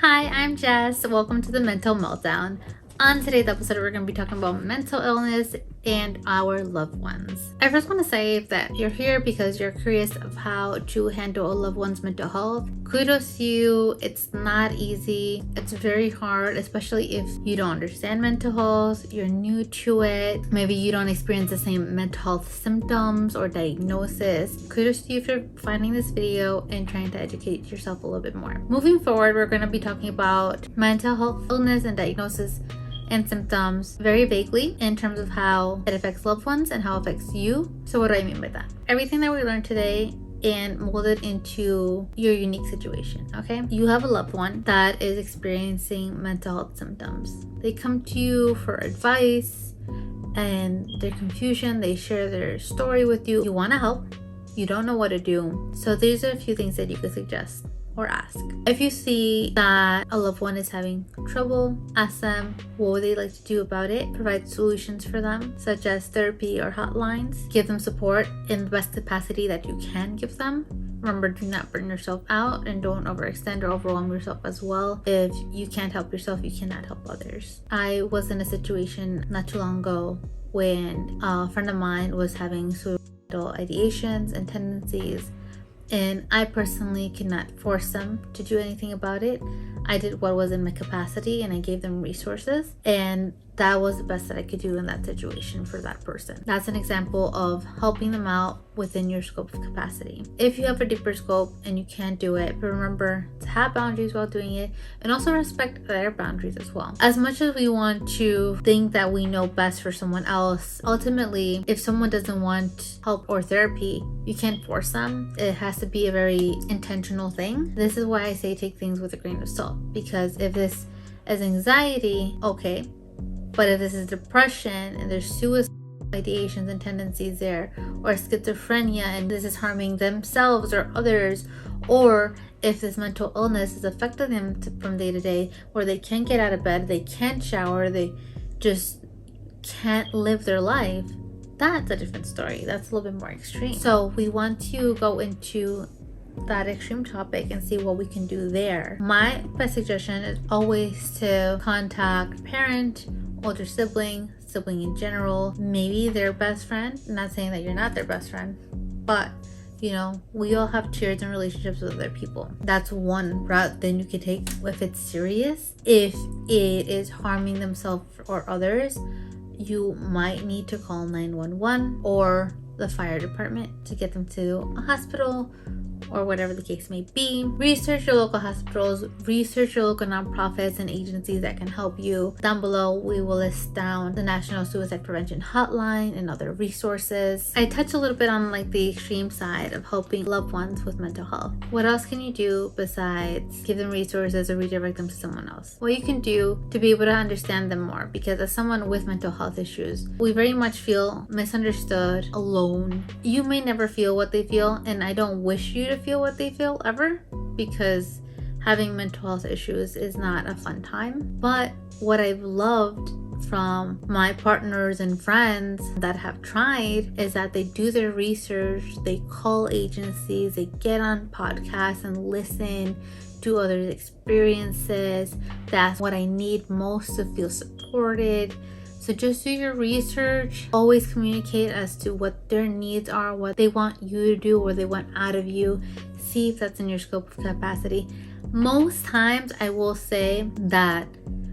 Hi, I'm Jess. Welcome to the Mental Meltdown. On today's episode, we're going to be talking about mental illness and our loved ones. I first want to say that you're here because you're curious of how to handle a loved one's mental health. Kudos to you. It's not easy. It's very hard, especially if you don't understand mental health, you're new to it. Maybe you don't experience the same mental health symptoms or diagnosis. Kudos to you for finding this video and trying to educate yourself a little bit more. Moving forward, we're going to be talking about mental health illness and diagnosis and symptoms very vaguely in terms of how it affects loved ones and how it affects you. So what do I mean by that? Everything that we learned today and mold it into your unique situation, okay? You have a loved one that is experiencing mental health symptoms. They come to you for advice and their confusion, they share their story with you. You want to help, you don't know what to do. So these are a few things that you could suggest or ask. If you see that a loved one is having trouble, ask them what would they like to do about it. Provide solutions for them, such as therapy or hotlines. Give them support in the best capacity that you can give them. Remember, do not burn yourself out and don't overextend or overwhelm yourself as well. If you can't help yourself, you cannot help others. I was in a situation not too long ago when a friend of mine was having suicidal ideations and tendencies, and I personally cannot force them to do anything about it. I did what was in my capacity and I gave them resources, and that was the best that I could do in that situation for that person. That's an example of helping them out within your scope of capacity. If you have a deeper scope and you can't do it, but remember to have boundaries while doing it and also respect their boundaries as well. As much as we want to think that we know best for someone else, ultimately, if someone doesn't want help or therapy, you can't force them. It has to be a very intentional thing. This is why I say take things with a grain of salt, because if this is anxiety, okay, but if this is depression and there's suicide ideations and tendencies there, or schizophrenia and this is harming themselves or others, or if this mental illness is affecting them from day to day, where they can't get out of bed, they can't shower, they just can't live their life, that's a different story. That's a little bit more extreme. So we want to go into that extreme topic and see what we can do there. My best suggestion is always to contact parent, older sibling in general, maybe their best friend. I'm not saying that you're not their best friend, but you know, we all have cheers and relationships with other people. That's one route then you can take if it's serious. If it is harming themselves or others, you might need to call 911 or the fire department to get them to a hospital or whatever the case may be. Research your local hospitals, research your local nonprofits and agencies that can help you. Down below, we will list down the National Suicide Prevention Hotline and other resources. I touched a little bit on like the extreme side of helping loved ones with mental health. What else can you do besides give them resources or redirect them to someone else? What you can do to be able to understand them more, because as someone with mental health issues, we very much feel misunderstood, alone. You may never feel what they feel, and I don't wish you to feel what they feel ever, because having mental health issues is not a fun time. But what I've loved from my partners and friends that have tried is that they do their research, they call agencies, they get on podcasts and listen to others' experiences. That's what I need most to feel supported. So just do your research, always communicate as to what their needs are, what they want you to do, what they want out of you. See if that's in your scope of capacity. Most times I will say that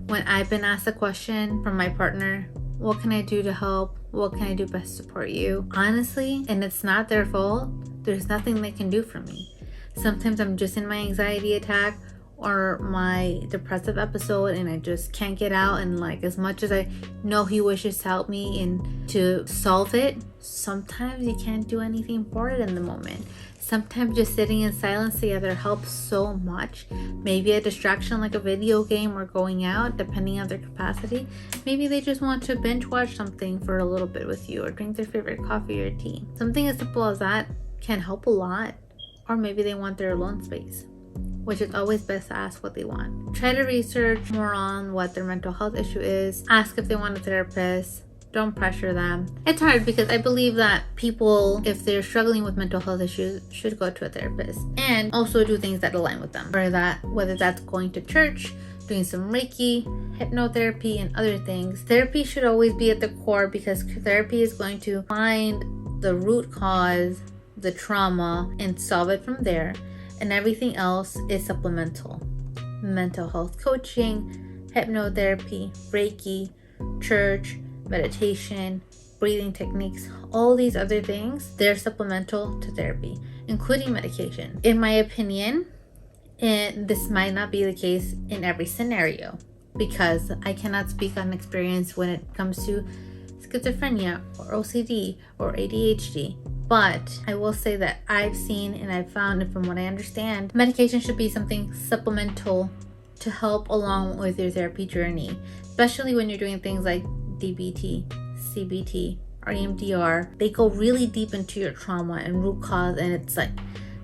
when I've been asked a question from my partner, what can I do to help? What can I do best to support you? Honestly, and it's not their fault, there's nothing they can do for me. Sometimes I'm just in my anxiety attack or my depressive episode and I just can't get out, and like as much as I know he wishes to help me and to solve it, sometimes you can't do anything for it in the moment. Sometimes just sitting in silence together helps so much. Maybe a distraction like a video game or going out, depending on their capacity. Maybe they just want to binge watch something for a little bit with you or drink their favorite coffee or tea. Something as simple as that can help a lot. Or maybe they want their alone space, which is always best to ask what they want. Try to research more on what their mental health issue is. Ask if they want a therapist. Don't pressure them. It's hard because I believe that people, if they're struggling with mental health issues, should go to a therapist and also do things that align with them. Whether that's going to church, doing some Reiki, hypnotherapy, and other things. Therapy should always be at the core because therapy is going to find the root cause, the trauma, and solve it from there. And everything else is supplemental. Mental health coaching, hypnotherapy, Reiki, church, meditation, breathing techniques, all these other things, they're supplemental to therapy, including medication. In my opinion, and this might not be the case in every scenario because I cannot speak on experience when it comes to schizophrenia or OCD or ADHD. But I will say that I've seen and I've found, and from what I understand, medication should be something supplemental to help along with your therapy journey, especially when you're doing things like DBT, CBT, or EMDR. They go really deep into your trauma and root cause, and it's like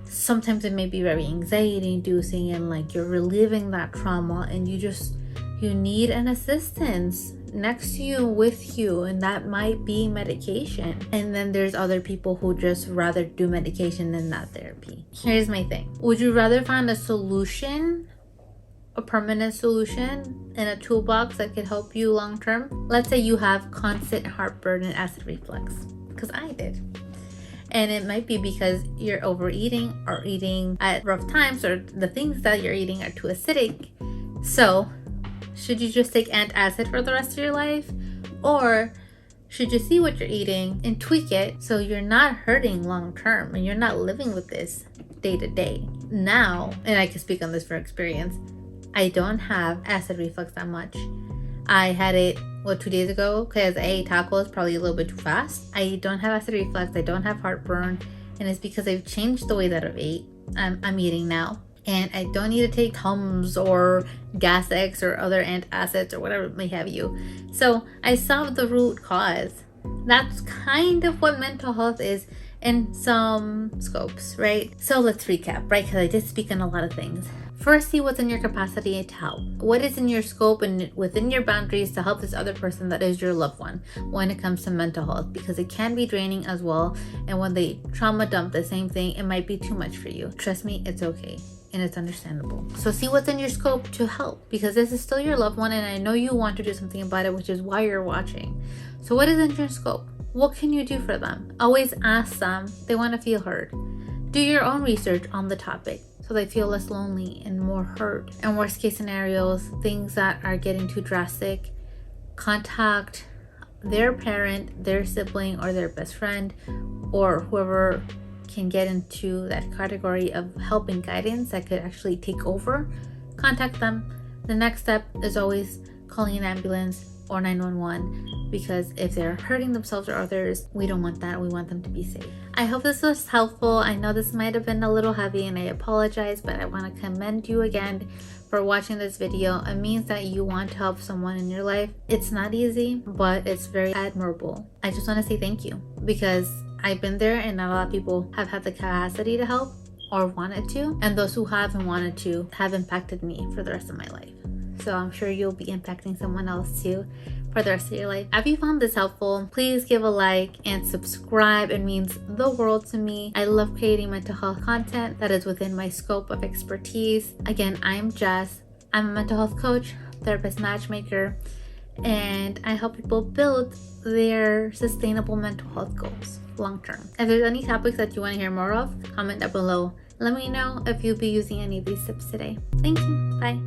sometimes it may be very anxiety inducing and like you're reliving that trauma and you need an assistance next to you, with you, and that might be medication. And then there's other people who just rather do medication than not therapy. Here's my thing. Would you rather find a solution, a permanent solution in a toolbox that could help you long term? Let's say you have constant heartburn and acid reflux, because I did. And it might be because you're overeating or eating at rough times, or the things that you're eating are too acidic. So should you just take antacid for the rest of your life? Or should you see what you're eating and tweak it so you're not hurting long term and you're not living with this day to day? Now, and I can speak on this from experience, I don't have acid reflux that much. I had it 2 days ago because I ate tacos probably a little bit too fast. I don't have acid reflux, I don't have heartburn, and it's because I've changed the way that I'm eating now. And I don't need to take Tums or Gas X or other antacids or whatever it may have you. So I solved the root cause. That's kind of what mental health is in some scopes, right? So let's recap, right? Because I did speak on a lot of things. First, see what's in your capacity to help. What is in your scope and within your boundaries to help this other person that is your loved one when it comes to mental health, because it can be draining as well. And when they trauma dump the same thing, it might be too much for you. Trust me, it's okay. And it's understandable. So see what's in your scope to help, because this is still your loved one and I know you want to do something about it, which is why you're watching. So what is in your scope? What can you do for them? Always ask them. They want to feel heard. Do your own research on the topic so they feel less lonely and more heard. And worst case scenarios, things that are getting too drastic, contact their parent, their sibling, or their best friend, or whoever can get into that category of help and guidance that could actually take over. Contact them. The next step is always calling an ambulance or 911, because if they're hurting themselves or others, we don't want that. We want them to be safe. I hope this was helpful. I know this might have been a little heavy and I apologize, but I want to commend you again for watching this video. It means that you want to help someone in your life. It's not easy, but it's very admirable. I just want to say thank you, because I've been there and not a lot of people have had the capacity to help or wanted to, and those who have and wanted to have impacted me for the rest of my life. So I'm sure you'll be impacting someone else too for the rest of your life. If you found this helpful, please give a like and subscribe. It means the world to me. I love creating mental health content that is within my scope of expertise. Again, I'm Jess. I'm a mental health coach, therapist, matchmaker, and I help people build their sustainable mental health goals long term. If there's any topics that you want to hear more of, comment down below. Let me know if you'll be using any of these tips today. Thank you. Bye.